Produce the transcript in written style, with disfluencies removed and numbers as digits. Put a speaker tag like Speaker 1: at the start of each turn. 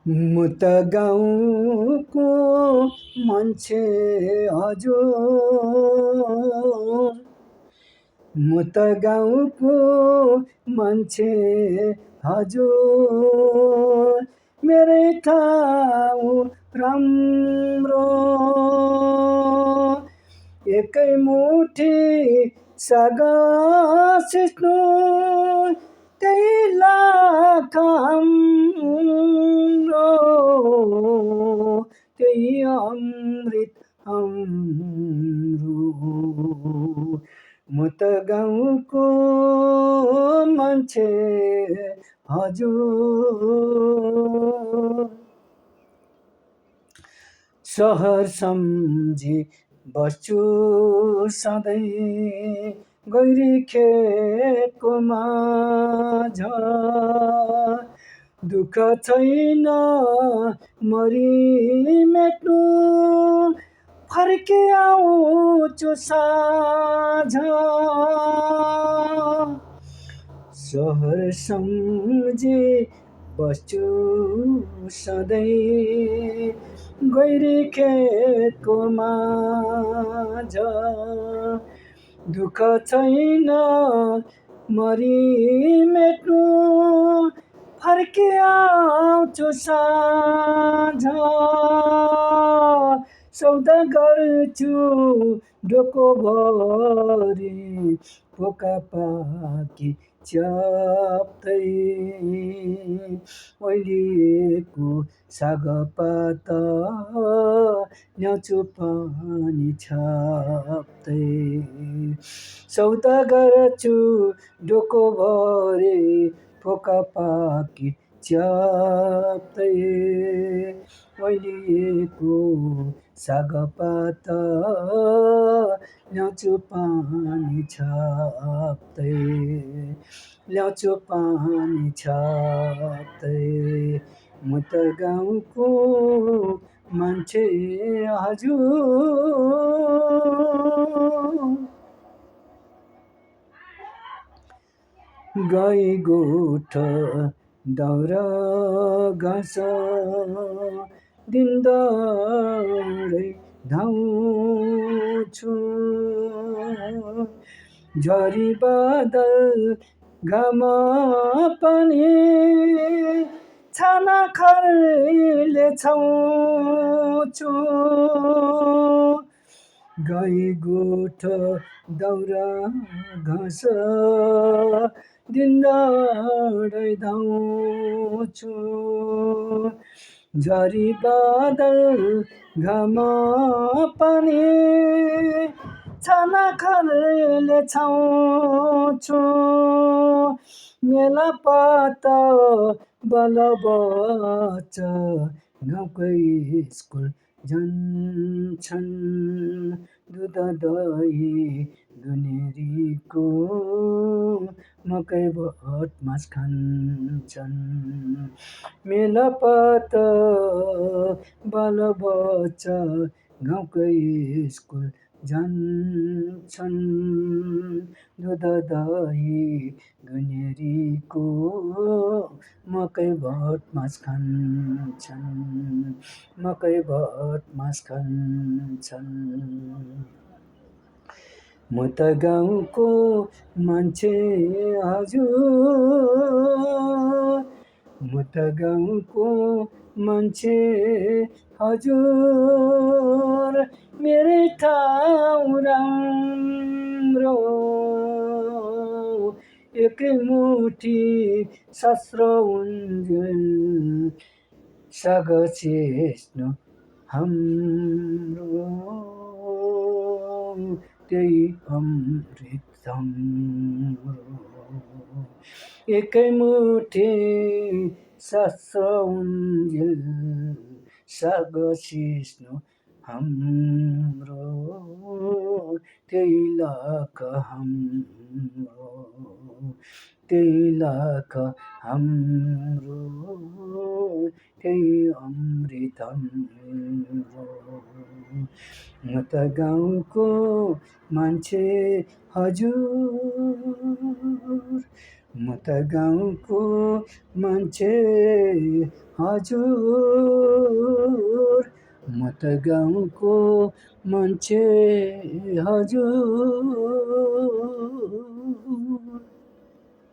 Speaker 1: म त गाउँको मान्छे हजुर, म त गाउँको मान्छे हजुर, मेरै ठाउँ राम्रो, एकै मुठी साग सिस्नु त्यही लाख हाम्रो, त्यही अमृत हाम्रो। म त गाउँको मान्छे हजुर, सहर सम्झी बस्छु सधैँ गैरी खेतको माझ, दुःख छैन मरि मेट्नु फर्के आउँछु साँझ, सहर सम्झी बस्छु सधैँ गैरी खेतको माझ, दुःख छैन मरि मेट्नु फर्के आउँछु साँझ, सौदा गर्छु डोकोभरि पोका पाकी च्याप्दै, ओइलिएको सागपात ल्याउँछु पानी छाप्दै, सौदा गर्छु डोकोभरि पोका पाकी च्याप्दै, ओइलिएको सागपात ल्याउँछु पानी छाप्दै, ल्याउँछु पानी छाप्दै। म त गाउँको मान्छे हजुर, गाई गोठ दाउरा घाँस दिनदाडै धाउँछु, झरी बादल घाम पानी छाना खरले छाउँछु, गाई गोठ दाउरा घाँस दिनदाडै धाउँछु, झरी बादल घाम पानी छाना खरले छाउँछु, मेलापात बालबच्चा गाउँकै स्कुल जान्छन्, दुध दही दुनेरीको मकै भट मास खान्छन्, मेलापात बालबच्चा गाउँकै स्कुल जान्छन्, दुध दही दुनेरीको मकै भट मास खान्छन्, मकै भट मास खान्छन्। म त गाउँको मान्छे हजुर, म त गाउँको मान्छे हजुर, मेरै ठाउँ राम्रो, एकै मुठी सस्रौन्जेल साग सिस्नो हाम्रो, त्यही अमृत हाम्रो, एकै मुठी सस्रौन्जेल साग सिस्नो हाम्रो, त्यही लाख हाम्रो, त्यही लाख हाम्रो, त्यही अमृत हाम्रो। म त गाउँको मान्छे हजुर, म त गाउँको मान्छे हजुर म त गाउँको मान्छे हजुर